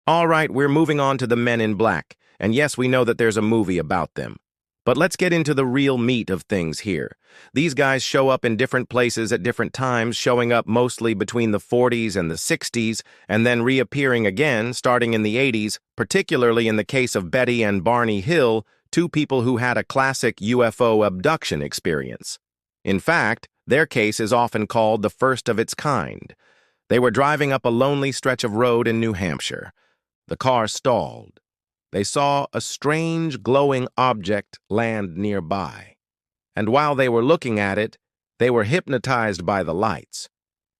All right, we're moving on to the Men in Black, and yes, we know that there's a movie about them. But let's get into the real meat of things here. These guys show up in different places at different times, showing up mostly between the 40s and the 60s, and then reappearing again starting in the 80s, particularly in the case of Betty and Barney Hill, two people who had a classic UFO abduction experience. In fact, their case is often called the first of its kind. They were driving up a lonely stretch of road in New Hampshire. The car stalled. They saw a strange glowing object land nearby. And while they were looking at it, they were hypnotized by the lights.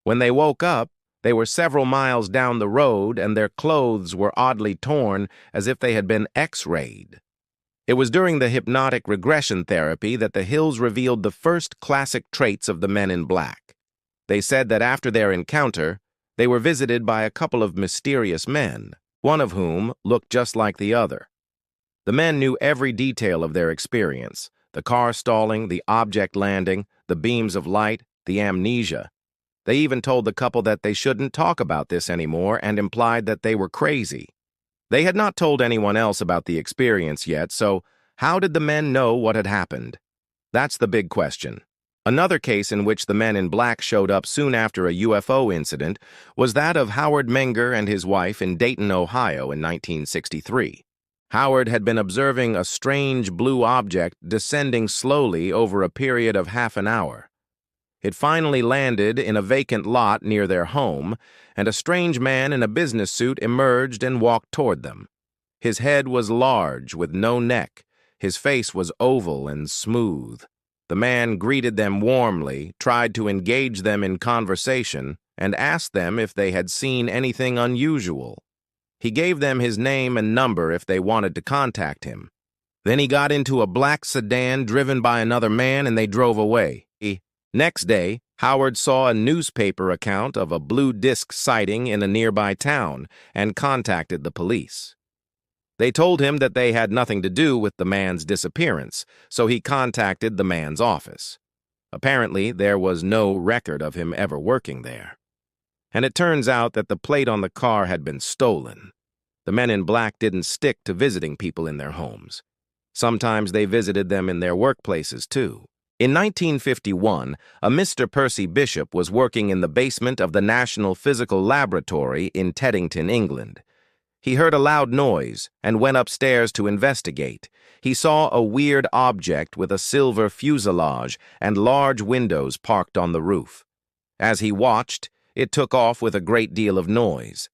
When they woke up, they were several miles down the road and their clothes were oddly torn as if they had been X-rayed. It was during the hypnotic regression therapy that the Hills revealed the first classic traits of the Men in Black. They said that after their encounter, they were visited by a couple of mysterious men, one of whom looked just like the other. The men knew every detail of their experience: the car stalling, the object landing, the beams of light, the amnesia. They even told the couple that they shouldn't talk about this anymore and implied that they were crazy. They had not told anyone else about the experience yet, so how did the men know what had happened? That's the big question. Another case in which the Men in Black showed up soon after a UFO incident was that of Howard Menger and his wife in Dayton, Ohio in 1963. Howard had been observing a strange blue object descending slowly over a period of half an hour. It finally landed in a vacant lot near their home, and a strange man in a business suit emerged and walked toward them. His head was large, with no neck. His face was oval and smooth. The man greeted them warmly, tried to engage them in conversation, and asked them if they had seen anything unusual. He gave them his name and number if they wanted to contact him. Then he got into a black sedan driven by another man and they drove away. Next day, Howard saw a newspaper account of a blue disc sighting in a nearby town and contacted the police. They told him that they had nothing to do with the man's disappearance, so he contacted the man's office. Apparently, there was no record of him ever working there. And it turns out that the plate on the car had been stolen. The Men in Black didn't stick to visiting people in their homes. Sometimes they visited them in their workplaces, too. In 1951, a Mr. Percy Bishop was working in the basement of the National Physical Laboratory in Teddington, England. He heard a loud noise and went upstairs to investigate. He saw a weird object with a silver fuselage and large windows parked on the roof. As he watched, it took off with a great deal of noise.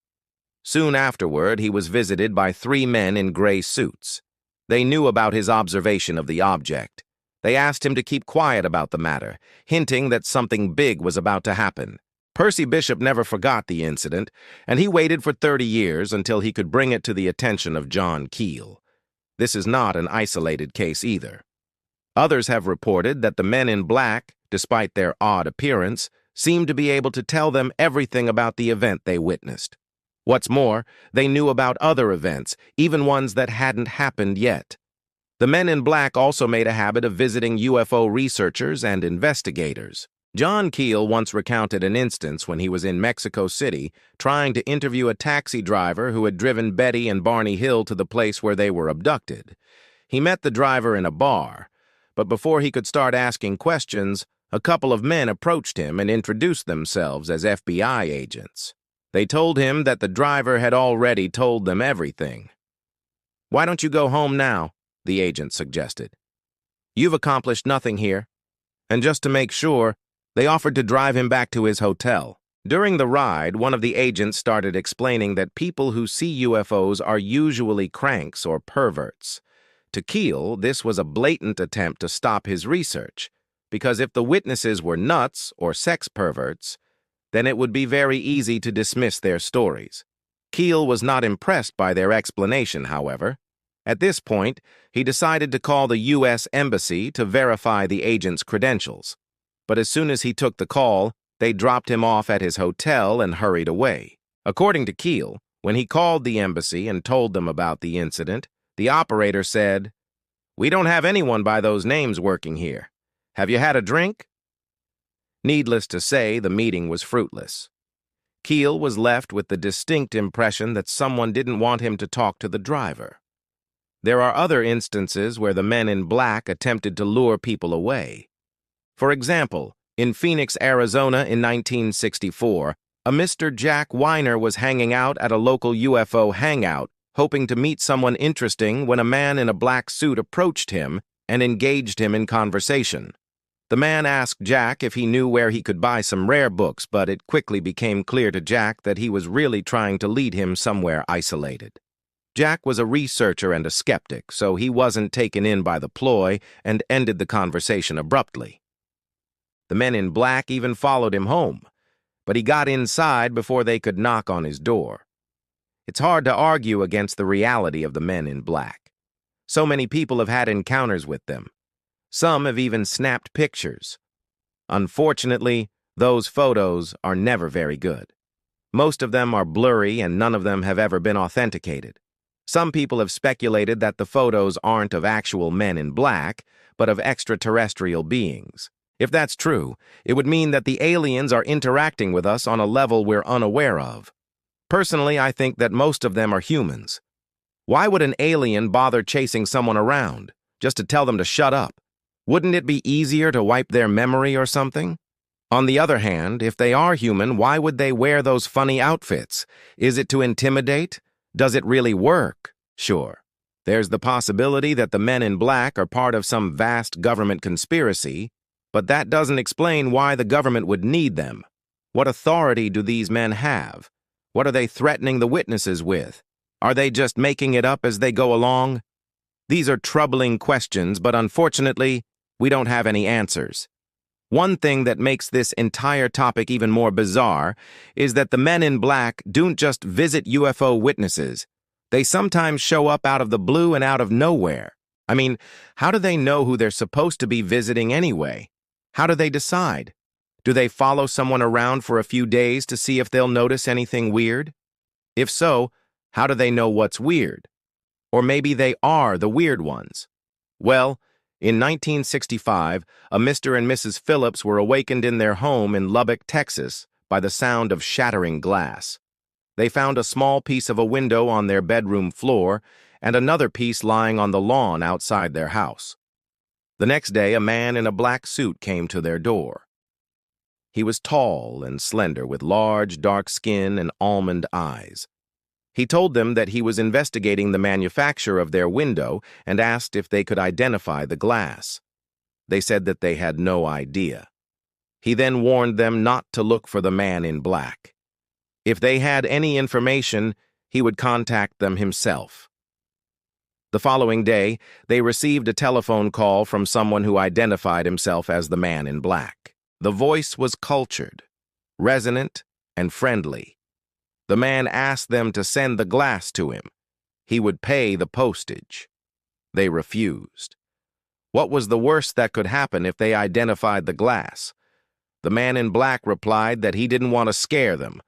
Soon afterward, he was visited by three men in gray suits. They knew about his observation of the object. They asked him to keep quiet about the matter, hinting that something big was about to happen. Percy Bishop never forgot the incident, and he waited for 30 years until he could bring it to the attention of John Keel. This is not an isolated case either. Others have reported that the Men in Black, despite their odd appearance, seemed to be able to tell them everything about the event they witnessed. What's more, they knew about other events, even ones that hadn't happened yet. The Men in Black also made a habit of visiting UFO researchers and investigators. John Keel once recounted an instance when he was in Mexico City trying to interview a taxi driver who had driven Betty and Barney Hill to the place where they were abducted. He met the driver in a bar, but before he could start asking questions, a couple of men approached him and introduced themselves as FBI agents. They told him that the driver had already told them everything. "Why don't you go home now?" the agent suggested. "You've accomplished nothing here." And just to make sure, they offered to drive him back to his hotel. During the ride, one of the agents started explaining that people who see UFOs are usually cranks or perverts. To Keel, this was a blatant attempt to stop his research, because if the witnesses were nuts or sex perverts, then it would be very easy to dismiss their stories. Keel was not impressed by their explanation, however. At this point, he decided to call the U.S. Embassy to verify the agent's credentials. But as soon as he took the call, they dropped him off at his hotel and hurried away. According to Keel, when he called the embassy and told them about the incident, the operator said, "We don't have anyone by those names working here. Have you had a drink?" Needless to say, the meeting was fruitless. Keel was left with the distinct impression that someone didn't want him to talk to the driver. There are other instances where the men in black attempted to lure people away. For example, in Phoenix, Arizona in 1964, a Mr. Jack Weiner was hanging out at a local UFO hangout, hoping to meet someone interesting when a man in a black suit approached him and engaged him in conversation. The man asked Jack if he knew where he could buy some rare books, but it quickly became clear to Jack that he was really trying to lead him somewhere isolated. Jack was a researcher and a skeptic, so he wasn't taken in by the ploy and ended the conversation abruptly. The men in black even followed him home, but he got inside before they could knock on his door. It's hard to argue against the reality of the men in black. So many people have had encounters with them. Some have even snapped pictures. Unfortunately, those photos are never very good. Most of them are blurry and none of them have ever been authenticated. Some people have speculated that the photos aren't of actual men in black, but of extraterrestrial beings. If that's true, it would mean that the aliens are interacting with us on a level we're unaware of. Personally, I think that most of them are humans. Why would an alien bother chasing someone around, just to tell them to shut up? Wouldn't it be easier to wipe their memory or something? On the other hand, if they are human, why would they wear those funny outfits? Is it to intimidate? Does it really work? Sure. There's the possibility that the men in black are part of some vast government conspiracy, but that doesn't explain why the government would need them. What authority do these men have? What are they threatening the witnesses with? Are they just making it up as they go along? These are troubling questions, but unfortunately, we don't have any answers. One thing that makes this entire topic even more bizarre is that the men in black don't just visit UFO witnesses. They sometimes show up out of the blue and out of nowhere. I mean, how do they know who they're supposed to be visiting anyway? How do they decide? Do they follow someone around for a few days to see if they'll notice anything weird? If so, how do they know what's weird? Or maybe they are the weird ones. Well, in 1965, a Mr. and Mrs. Phillips were awakened in their home in Lubbock, Texas, by the sound of shattering glass. They found a small piece of a window on their bedroom floor and another piece lying on the lawn outside their house. The next day, a man in a black suit came to their door. He was tall and slender, with large, dark skin and almond eyes. He told them that he was investigating the manufacture of their window and asked if they could identify the glass. They said that they had no idea. He then warned them not to look for the man in black. If they had any information, he would contact them himself. The following day, they received a telephone call from someone who identified himself as the man in black. The voice was cultured, resonant, and friendly. The man asked them to send the glass to him. He would pay the postage. They refused. What was the worst that could happen if they identified the glass? The man in black replied that he didn't want to scare them,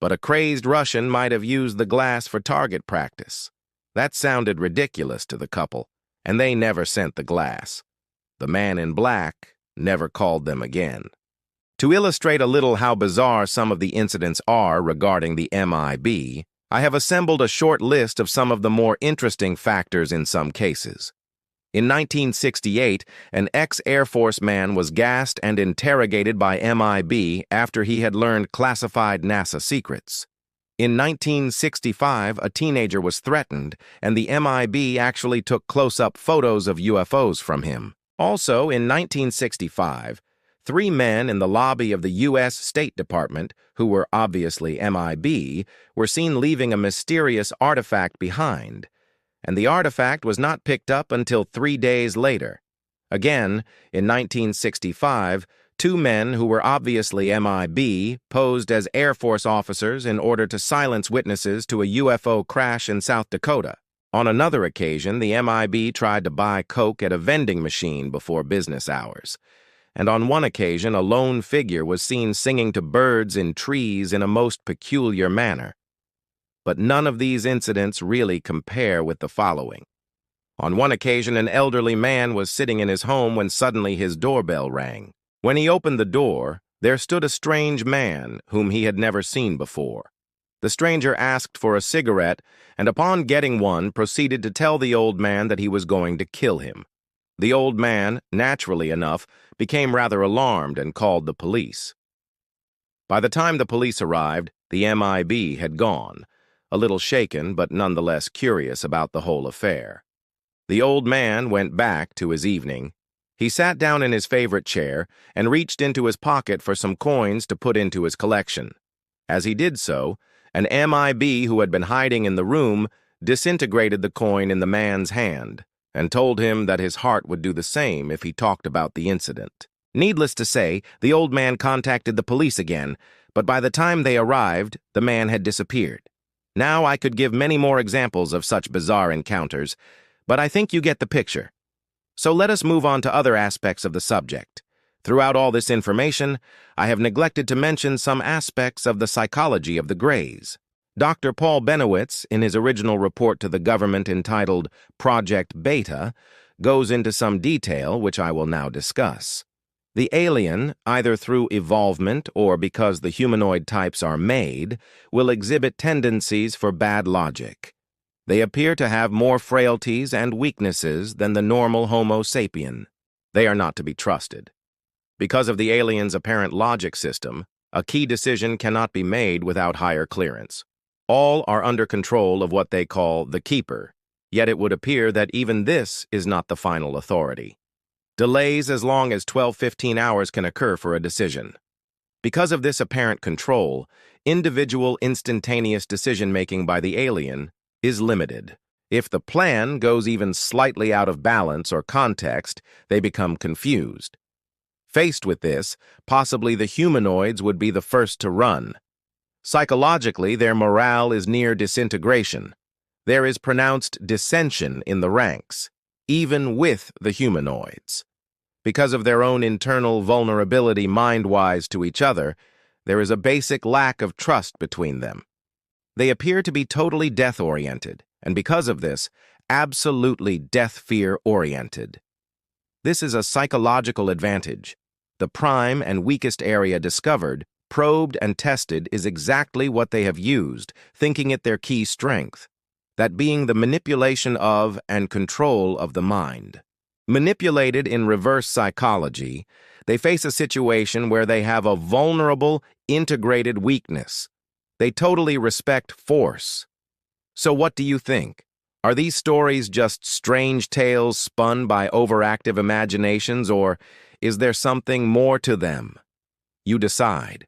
but a crazed Russian might have used the glass for target practice. That sounded ridiculous to the couple, and they never sent the glass. The man in black never called them again. To illustrate a little how bizarre some of the incidents are regarding the MIB, I have assembled a short list of some of the more interesting factors in some cases. In 1968, an ex-Air Force man was gassed and interrogated by MIB after he had learned classified NASA secrets. In 1965, a teenager was threatened, and the MIB actually took close-up photos of UFOs from him. Also, in 1965, 3 men in the lobby of the U.S. State Department, who were obviously MIB, were seen leaving a mysterious artifact behind, and the artifact was not picked up until 3 days later. Again, in 1965, 2 men who were obviously MIB posed as Air Force officers in order to silence witnesses to a UFO crash in South Dakota. On another occasion, the MIB tried to buy Coke at a vending machine before business hours. And on one occasion, a lone figure was seen singing to birds in trees in a most peculiar manner. But none of these incidents really compare with the following. On one occasion, an elderly man was sitting in his home when suddenly his doorbell rang. When he opened the door, there stood a strange man whom he had never seen before. The stranger asked for a cigarette, and upon getting one, proceeded to tell the old man that he was going to kill him. The old man, naturally enough, became rather alarmed and called the police. By the time the police arrived, the MIB had gone, a little shaken but nonetheless curious about the whole affair. The old man went back to his evening. He sat down in his favorite chair and reached into his pocket for some coins to put into his collection. As he did so, an MIB who had been hiding in the room disintegrated the coin in the man's hand and told him that his heart would do the same if he talked about the incident. Needless to say, the old man contacted the police again, but by the time they arrived, the man had disappeared. Now I could give many more examples of such bizarre encounters, but I think you get the picture. So let us move on to other aspects of the subject. Throughout all this information, I have neglected to mention some aspects of the psychology of the Greys. Dr. Paul Benowitz, in his original report to the government entitled Project Beta, goes into some detail which I will now discuss. The alien, either through evolvement or because the humanoid types are made, will exhibit tendencies for bad logic. They appear to have more frailties and weaknesses than the normal Homo sapien. They are not to be trusted. Because of the alien's apparent logic system, a key decision cannot be made without higher clearance. All are under control of what they call the Keeper, yet it would appear that even this is not the final authority. Delays as long as 12-15 hours can occur for a decision. Because of this apparent control, individual instantaneous decision-making by the alien is limited. If the plan goes even slightly out of balance or context, they become confused. Faced with this, possibly the humanoids would be the first to run. Psychologically, their morale is near disintegration. There is pronounced dissension in the ranks, even with the humanoids. Because of their own internal vulnerability mind-wise to each other, there is a basic lack of trust between them. They appear to be totally death-oriented, and because of this, absolutely death-fear-oriented. This is a psychological advantage. The prime and weakest area discovered, probed, and tested is exactly what they have used, thinking it their key strength, that being the manipulation of and control of the mind. Manipulated in reverse psychology, they face a situation where they have a vulnerable, integrated weakness. They totally respect force. So what do you think? Are these stories just strange tales spun by overactive imaginations, or is there something more to them? You decide.